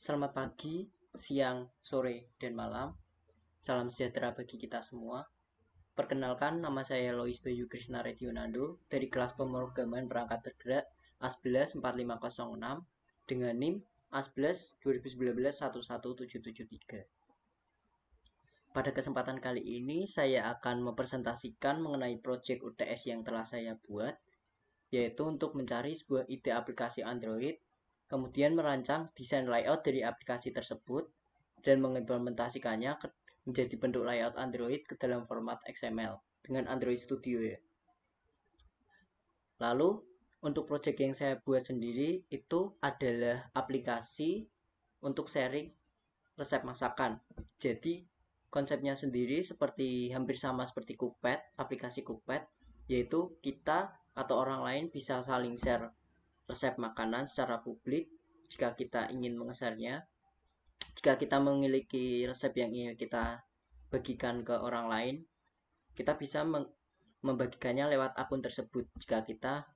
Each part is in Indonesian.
Selamat pagi, siang, sore, dan malam. Salam sejahtera bagi kita semua. Perkenalkan, nama saya Lois Bayu Krisna Redionando dari kelas pemrograman perangkat bergerak AS11 4506 dengan NIM AS11 2019 11773. Pada kesempatan kali ini, saya akan mempresentasikan mengenai proyek UTS yang telah saya buat, yaitu untuk mencari sebuah ide aplikasi Android, kemudian merancang desain layout dari aplikasi tersebut, dan mengimplementasikannya menjadi bentuk layout Android ke dalam format XML dengan Android Studio ya. Lalu, untuk proyek yang saya buat sendiri itu adalah aplikasi untuk sharing resep masakan. Jadi, konsepnya sendiri hampir sama seperti Cookpad, aplikasi Cookpad, yaitu kita atau orang lain bisa saling share resep makanan secara publik jika kita ingin menge-share-nya. Jika kita memiliki resep yang ingin kita bagikan ke orang lain, kita bisa membagikannya lewat akun tersebut jika kita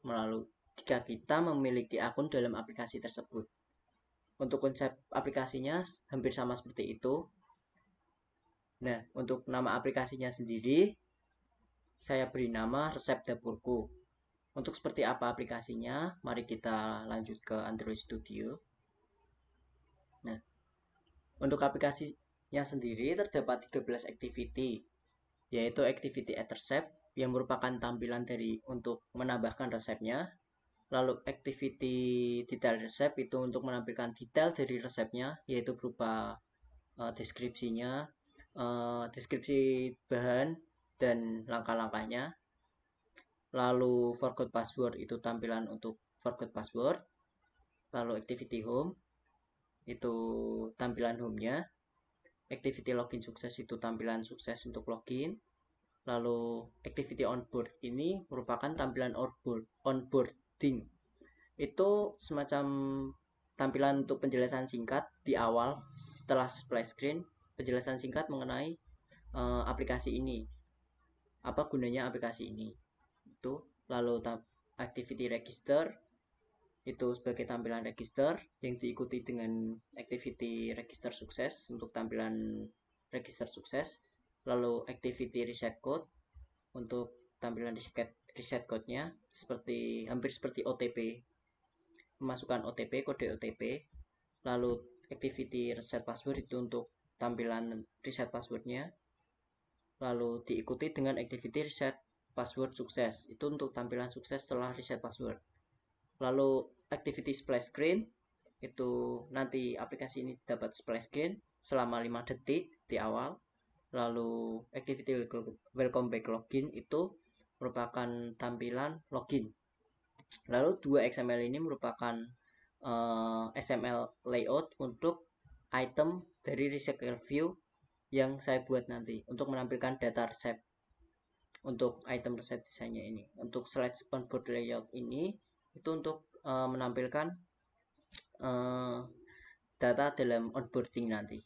memiliki akun dalam aplikasi tersebut. Untuk konsep aplikasinya hampir sama seperti itu. Nah, untuk nama aplikasinya sendiri, saya beri nama Resep Dapurku. Untuk seperti apa aplikasinya, mari kita lanjut ke Android Studio. Nah, untuk aplikasinya sendiri terdapat 13 activity, yaitu activity add resep yang merupakan tampilan untuk menambahkan resepnya. Lalu activity detail resep itu untuk menampilkan detail dari resepnya, yaitu berupa deskripsinya, deskripsi bahan, dan langkah-langkahnya. Lalu forgot password itu tampilan untuk forgot password. Lalu activity home itu tampilan home-nya. Activity login sukses itu tampilan sukses untuk login. Lalu activity onboard ini merupakan tampilan onboarding. Itu semacam tampilan untuk penjelasan singkat di awal setelah splash screen, penjelasan singkat mengenai aplikasi ini. Apa gunanya aplikasi ini? Itu lalu activity register itu sebagai tampilan register yang diikuti dengan activity register sukses untuk tampilan register sukses. Lalu activity reset code untuk tampilan reset code-nya hampir seperti OTP, memasukkan OTP, kode OTP. Lalu activity reset password itu untuk tampilan reset passwordnya. Lalu diikuti dengan activity reset password sukses, itu untuk tampilan sukses setelah reset password. Lalu activity splash screen itu nanti aplikasi ini dapat splash screen selama 5 detik di awal. Lalu activity welcome back login itu merupakan tampilan login. Lalu dua XML ini merupakan XML layout untuk item dari recycle view yang saya buat nanti untuk menampilkan data resep untuk item resep desainnya ini. Untuk slide onboard layout ini itu untuk menampilkan data dalam onboarding nanti.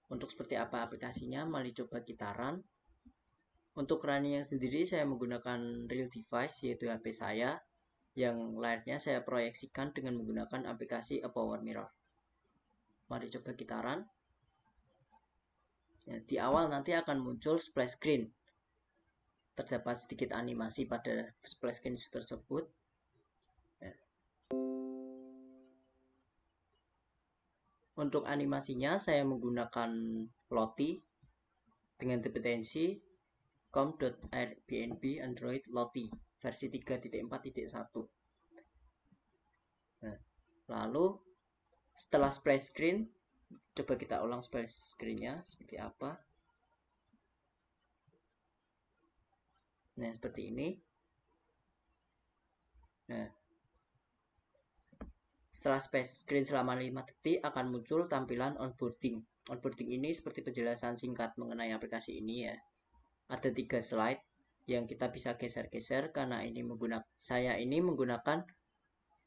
Untuk seperti apa aplikasinya, mari coba kita run. Untuk running yang sendiri saya menggunakan real device yaitu HP saya, yang layarnya saya proyeksikan dengan menggunakan aplikasi A Power Mirror. Mari coba kita run. Ya, di awal nanti akan muncul splash screen. Terdapat sedikit animasi pada splash screen tersebut. Ya. Untuk animasinya saya menggunakan Lottie dengan dependensi com.airbnb android Lottie versi 3.4.1. Nah, lalu setelah splash screen, coba kita ulang splash screen-nya seperti apa. Nah, seperti ini. Nah, setelah splash screen selama 5 detik akan muncul tampilan onboarding. Onboarding ini seperti penjelasan singkat mengenai aplikasi ini ya. Ada 3 slide yang kita bisa geser-geser karena saya ini menggunakan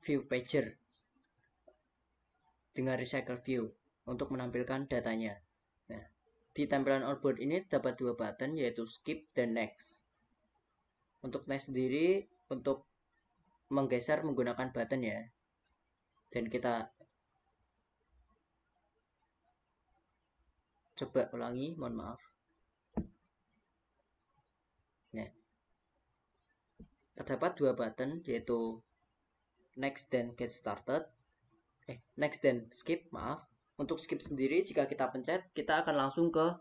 view pager dengan recycle view untuk menampilkan datanya. Nah, di tampilan onboard ini dapat 2 button yaitu skip dan next. Untuk next sendiri untuk menggeser menggunakan button ya. Dan kita Coba ulangi, mohon maaf. Nah, terdapat dua button, yaitu next dan get started. Next dan skip, maaf. Untuk skip sendiri, jika kita pencet, kita akan langsung ke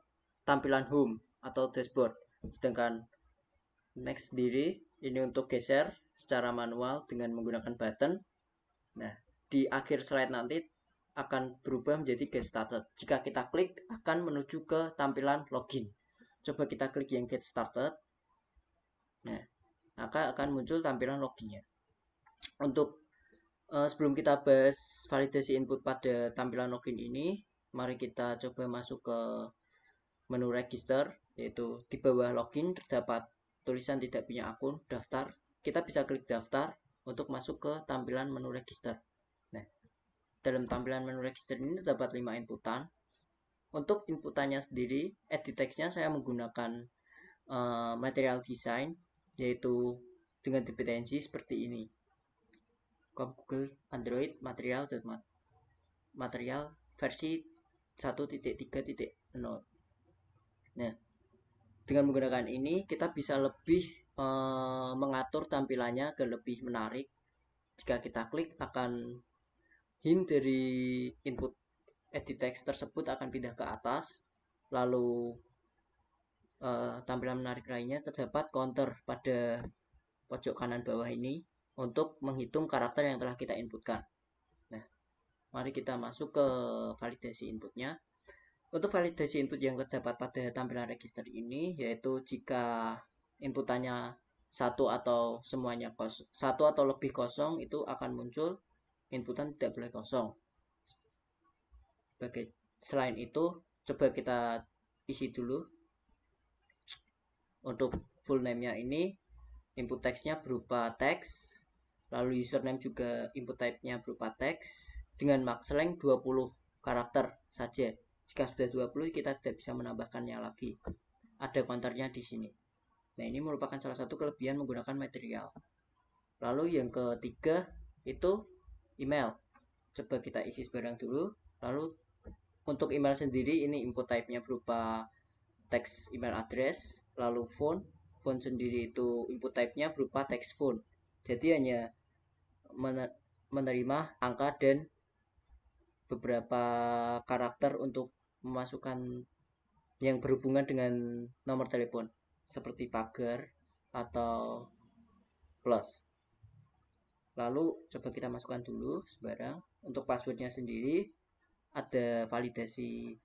tampilan home atau dashboard. Sedangkan next sendiri, ini untuk geser secara manual dengan menggunakan button. Nah, di akhir slide nanti akan berubah menjadi get started. Jika kita klik, akan menuju ke tampilan login. Coba kita klik yang get started. Nah, maka akan muncul tampilan loginnya. Untuk sebelum kita bahas validasi input pada tampilan login ini, mari kita coba masuk ke menu register, yaitu di bawah login terdapat tulisan tidak punya akun, daftar. Kita bisa klik daftar untuk masuk ke tampilan menu register. Nah, dalam tampilan menu register ini terdapat 5 inputan. Untuk inputannya sendiri, edit text-nya saya menggunakan material design, yaitu dengan dependensi seperti ini. Google Android material versi 1.3.0. Nah, dengan menggunakan ini kita bisa lebih mengatur tampilannya agar lebih menarik. Jika kita klik, akan hint dari input edit text tersebut akan pindah ke atas. Lalu tampilan menarik lainnya terdapat counter pada pojok kanan bawah ini untuk menghitung karakter yang telah kita inputkan. Nah, mari kita masuk ke validasi inputnya. Untuk validasi input yang terdapat pada tampilan register ini, yaitu jika inputannya satu atau semuanya kosong, satu atau lebih kosong, itu akan muncul inputan tidak boleh kosong. Selain itu, coba kita isi dulu. Untuk full name-nya ini, input text-nya berupa teks, lalu username juga input type-nya berupa teks, dengan max length 20 karakter saja. Jika sudah 20, kita tidak bisa menambahkannya lagi. Ada counternya di sini. Nah, ini merupakan salah satu kelebihan menggunakan material. Lalu yang ketiga itu email. Coba kita isi sebarang dulu. Lalu untuk email sendiri, ini input type-nya berupa teks email address. Lalu phone sendiri itu input type-nya berupa teks phone. Jadi hanya menerima angka dan beberapa karakter untuk memasukkan yang berhubungan dengan nomor telepon seperti pagar atau plus. Lalu coba kita masukkan dulu sebarang. Untuk passwordnya sendiri ada validasi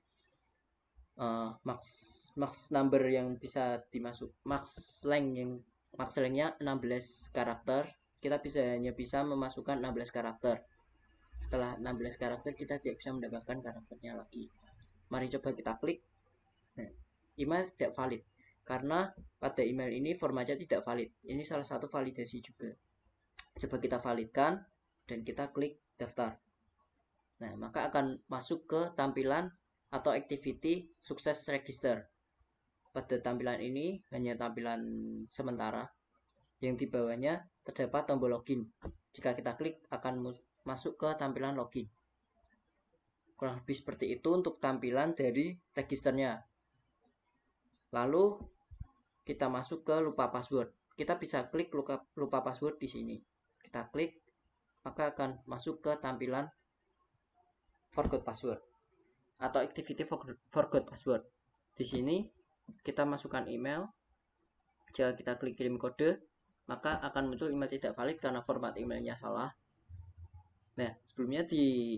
max number yang bisa dimasuk, max lengthnya 16 karakter. Kita hanya bisa memasukkan 16 karakter. Setelah 16 karakter kita tidak bisa mendapatkan karakternya lagi. Mari coba kita klik. Nah, email tidak valid karena pada email ini formatnya tidak valid. Ini salah satu validasi juga. Coba kita validkan dan kita klik daftar. Nah, maka akan masuk ke tampilan atau activity sukses register. Pada tampilan ini hanya tampilan sementara. Yang di bawahnya terdapat tombol login. Jika kita klik akan masuk ke tampilan login. Kurang lebih seperti itu untuk tampilan dari registernya. Lalu kita masuk ke lupa password. Kita bisa klik lupa password di sini. Kita klik, maka akan masuk ke tampilan forgot password atau activity forgot password. Di sini kita masukkan email. Jika kita klik kirim kode, maka akan muncul email tidak valid karena format emailnya salah. Nah, sebelumnya di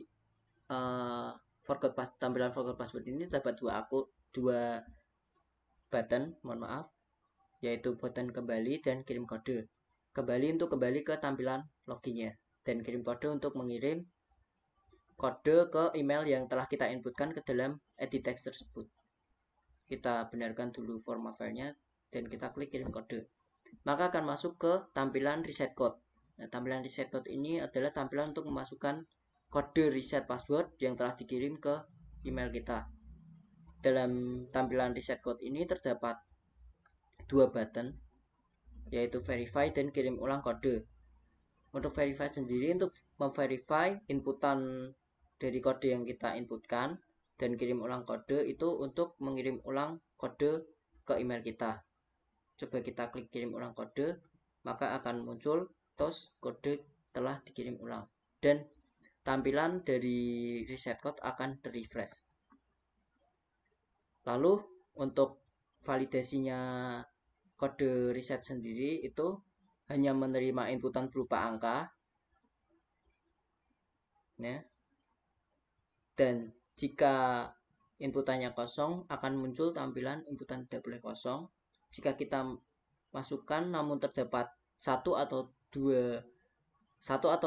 tampilan forgot password ini terdapat dua button, mohon maaf, yaitu button kembali dan kirim kode. Kembali untuk kembali ke tampilan loginnya, dan kirim kode untuk mengirim kode ke email yang telah kita inputkan ke dalam edit text tersebut. Kita benarkan dulu format filenya dan kita klik kirim kode. Maka akan masuk ke tampilan reset code. Nah, tampilan reset code ini adalah tampilan untuk memasukkan kode reset password yang telah dikirim ke email kita. Dalam tampilan reset code ini terdapat dua button, yaitu verify dan kirim ulang kode. Untuk verify sendiri, untuk memverify inputan dari kode yang kita inputkan, dan kirim ulang kode itu untuk mengirim ulang kode ke email kita. Coba kita klik kirim ulang kode, maka akan muncul tos kode telah dikirim ulang dan tampilan dari reset code akan terrefresh. Lalu untuk validasinya kode reset sendiri itu hanya menerima inputan berupa angka, ya. Dan jika inputannya kosong akan muncul tampilan inputan tidak boleh kosong. Jika kita masukkan namun terdapat satu atau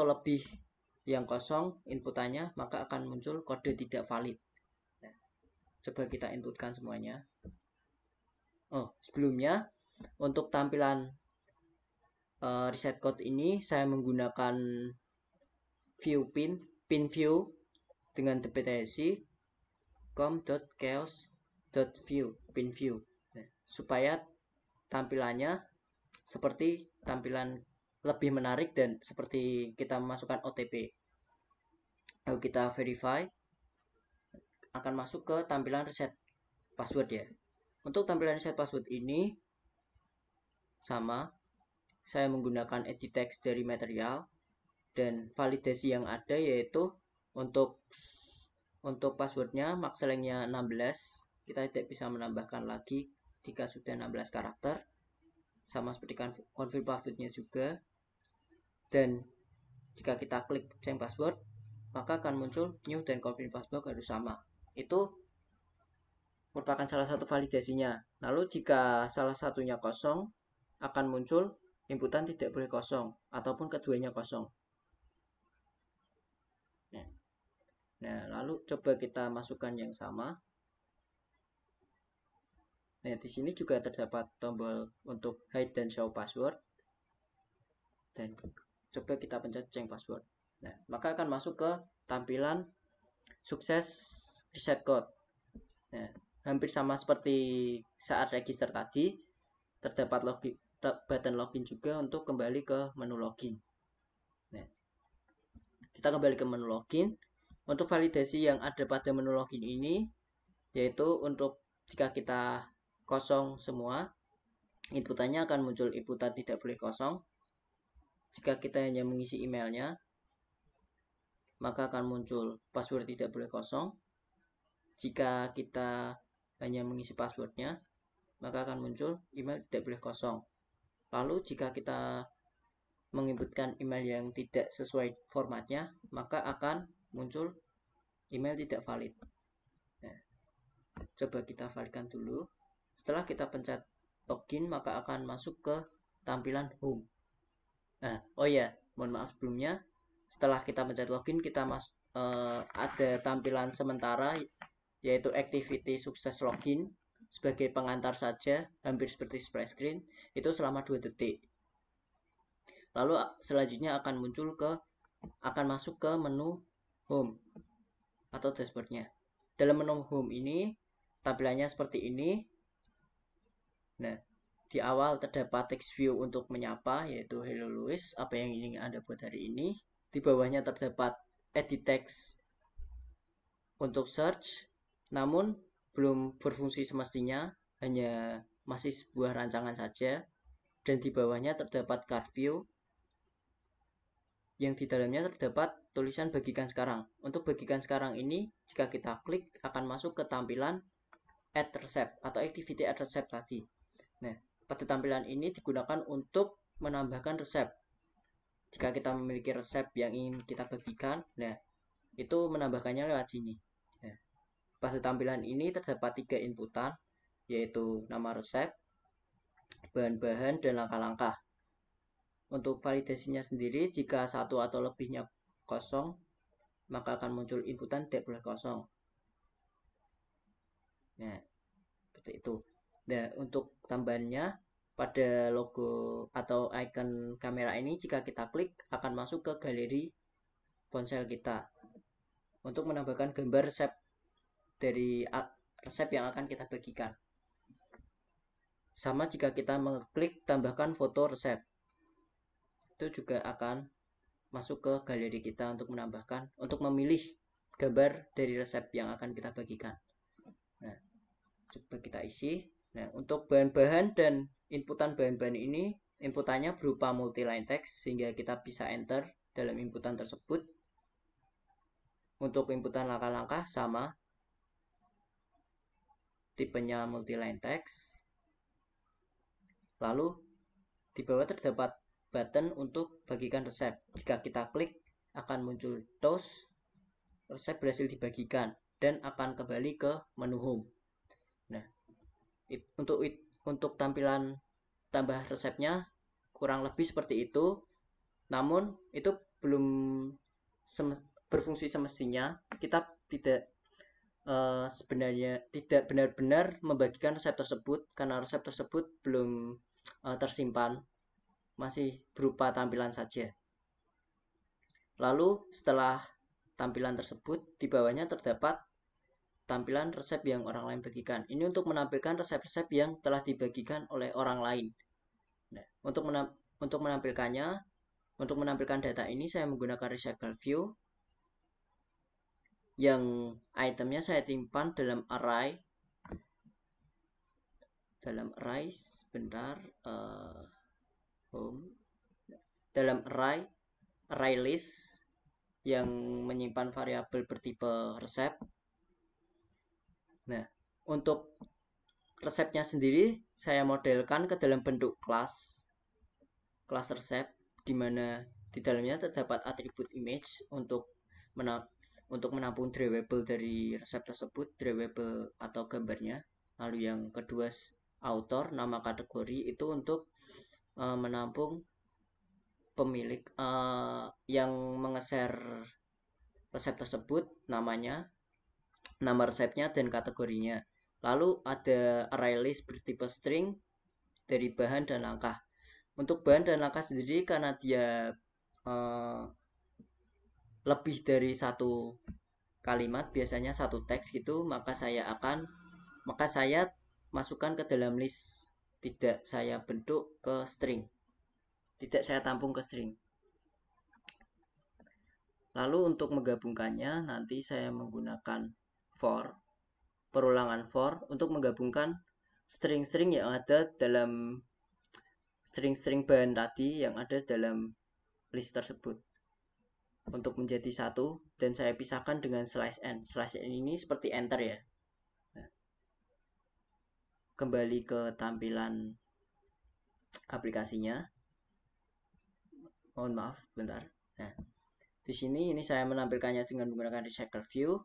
lebih yang kosong inputannya, maka akan muncul kode tidak valid. Nah, coba kita inputkan semuanya. Sebelumnya untuk tampilan reset code ini saya menggunakan view pin view dengan dependensi com.chaos.view pin view, nah, supaya tampilannya seperti tampilan lebih menarik dan seperti kita memasukkan OTP. Lalu kita verify, akan masuk ke tampilan reset password ya. Untuk tampilan reset password ini sama, saya menggunakan edit text dari material dan validasi yang ada yaitu untuk passwordnya max lengthnya 16, kita tidak bisa menambahkan lagi jika sudah 16 karakter, sama seperti confirm passwordnya juga. Dan jika kita klik change password, maka akan muncul new dan confirm password harus sama. Itu merupakan salah satu validasinya. Lalu jika salah satunya kosong, akan muncul inputan tidak boleh kosong ataupun keduanya kosong. Nah, lalu coba kita masukkan yang sama. Nah, di sini juga terdapat tombol untuk hide dan show password. Dan coba kita pencet change password. Nah, maka akan masuk ke tampilan sukses reset code. Nah, hampir sama seperti saat register tadi, terdapat button login juga untuk kembali ke menu login. Nah, kita kembali ke menu login. Untuk validasi yang ada pada menu login ini, yaitu untuk jika kita kosong semua, inputannya akan muncul inputan tidak boleh kosong. Jika kita hanya mengisi emailnya, maka akan muncul password tidak boleh kosong. Jika kita hanya mengisi passwordnya, maka akan muncul email tidak boleh kosong. Lalu jika kita menginputkan email yang tidak sesuai formatnya, maka akan muncul email tidak valid. Nah, coba kita validkan dulu. Setelah kita pencet login, maka akan masuk ke tampilan home. Nah, mohon maaf sebelumnya. Setelah kita pencet login, kita ada tampilan sementara yaitu activity sukses login sebagai pengantar saja, hampir seperti splash screen, itu selama 2 detik. Lalu selanjutnya akan masuk ke menu home atau dashboardnya. Dalam menu home ini tampilannya seperti ini. Nah, di awal terdapat text view untuk menyapa yaitu hello Louis, apa yang ingin Anda buat hari ini. Di bawahnya terdapat edit text untuk search, namun belum berfungsi semestinya, hanya masih sebuah rancangan saja. Dan di bawahnya terdapat card view yang di dalamnya terdapat tulisan bagikan sekarang. Untuk bagikan sekarang ini, jika kita klik akan masuk ke tampilan add receipt atau activity add receipt tadi. Nah, pada tampilan ini digunakan untuk menambahkan resep. Jika kita memiliki resep yang ingin kita bagikan, nah itu menambahkannya lewat sini. Nah, pada tampilan ini terdapat 3 inputan, yaitu nama resep, bahan-bahan, dan langkah-langkah. Untuk validasinya sendiri, jika satu atau lebihnya kosong, maka akan muncul inputan tidak boleh kosong. Nah, seperti itu. Nah, untuk tambahannya, pada logo atau icon kamera ini, jika kita klik, akan masuk ke galeri ponsel kita untuk menambahkan gambar resep dari resep yang akan kita bagikan. Sama jika kita mengklik tambahkan foto resep, itu juga akan masuk ke galeri kita untuk menambahkan, untuk memilih gambar dari resep yang akan kita bagikan. Nah, coba kita isi. Nah, untuk bahan-bahan dan inputan bahan-bahan ini, inputannya berupa multi-line text sehingga kita bisa enter dalam inputan tersebut. Untuk inputan langkah-langkah sama, tipenya multi-line text. Lalu di bawah terdapat button untuk bagikan resep. Jika kita klik, akan muncul toast, resep berhasil dibagikan dan akan kembali ke menu home. Nah, untuk tampilan tambah resepnya kurang lebih seperti itu. Namun itu belum berfungsi semestinya. Kita tidak sebenarnya tidak benar-benar membagikan resep tersebut karena resep tersebut belum tersimpan, masih berupa tampilan saja. Lalu setelah tampilan tersebut, di bawahnya terdapat tampilan resep yang orang lain bagikan. Ini untuk menampilkan resep-resep yang telah dibagikan oleh orang lain. Nah, untuk menampilkannya, untuk menampilkan data ini saya menggunakan recycle view yang itemnya saya simpan dalam array. Sebentar, home, dalam array list yang menyimpan variabel bertipe resep. Nah, untuk resepnya sendiri saya modelkan ke dalam bentuk kelas resep, di mana di dalamnya terdapat atribut image untuk menampung drawable dari resep tersebut, drawable atau gambarnya. Lalu yang kedua author, nama kategori itu untuk menampung pemilik yang menge-share resep tersebut, namanya, nama resepnya, dan kategorinya. Lalu ada array list bertipe string dari bahan dan langkah. Untuk bahan dan langkah sendiri karena dia lebih dari satu kalimat, biasanya satu teks gitu, maka saya masukkan ke dalam list, tidak saya bentuk ke string, tidak saya tampung ke string. Lalu untuk menggabungkannya nanti saya menggunakan for, perulangan for, untuk menggabungkan string-string yang ada dalam string-string bahan tadi yang ada dalam list tersebut untuk menjadi satu, dan saya pisahkan dengan slash n. Slash n ini seperti enter ya. Nah, kembali ke tampilan aplikasinya. Mohon maaf, bentar. Nah, di sini ini saya menampilkannya dengan menggunakan recycle view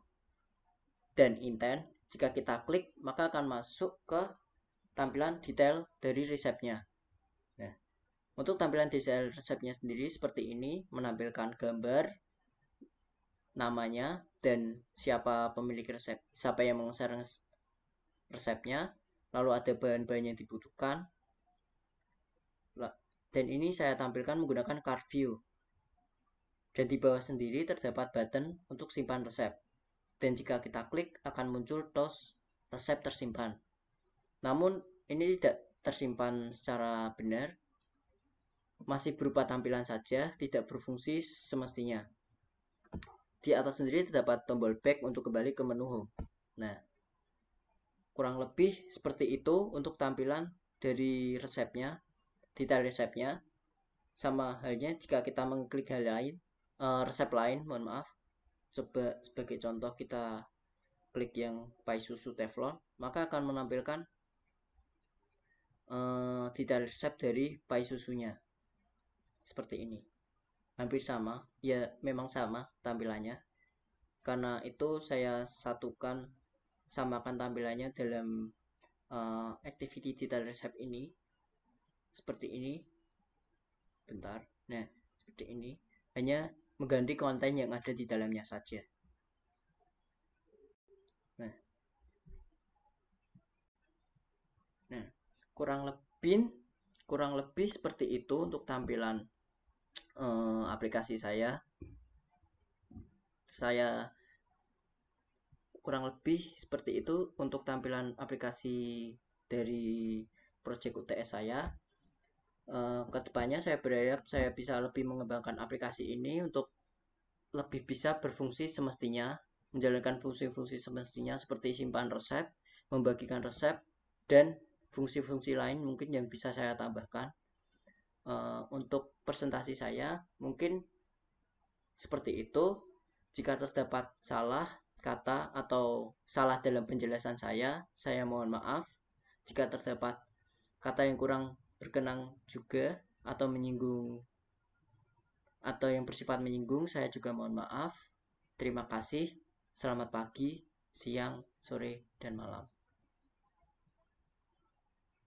dan intent. Jika kita klik, maka akan masuk ke tampilan detail dari resepnya. Nah, untuk tampilan detail resepnya sendiri seperti ini, menampilkan gambar, namanya, dan siapa pemilik resep, siapa yang meng-share resepnya, lalu ada bahan-bahan yang dibutuhkan, dan ini saya tampilkan menggunakan card view. Dan di bawah sendiri terdapat button untuk simpan resep, dan jika kita klik akan muncul toast resep tersimpan. Namun ini tidak tersimpan secara benar, masih berupa tampilan saja, tidak berfungsi semestinya. Di atas sendiri terdapat tombol back untuk kembali ke menu home. Nah, kurang lebih seperti itu untuk tampilan dari resepnya, detail resepnya. Sama halnya jika kita mengklik hal lain, resep lain, mohon maaf. Coba sebagai contoh kita klik yang pai susu teflon, maka akan menampilkan detail resep dari pai susunya. Seperti ini. Hampir sama, ya memang sama tampilannya. Karena itu saya samakan tampilannya dalam activity detail resep ini. Seperti ini. Bentar. Nah, seperti ini. Hanya mengganti konten yang ada di dalamnya saja. Nah, kurang lebih seperti itu untuk tampilan aplikasi saya. Kurang lebih seperti itu untuk tampilan aplikasi dari project UTS saya. Kedepannya saya berharap saya bisa lebih mengembangkan aplikasi ini untuk lebih bisa berfungsi semestinya. menjalankan fungsi-fungsi semestinya seperti simpan resep, membagikan resep, dan fungsi-fungsi lain mungkin yang bisa saya tambahkan. Untuk presentasi saya mungkin seperti itu. Jika terdapat salah kata atau salah dalam penjelasan saya mohon maaf. Jika terdapat kata yang kurang berkenan juga atau menyinggung atau yang bersifat menyinggung, saya juga mohon maaf. Terima kasih. Selamat pagi, siang, sore, dan malam.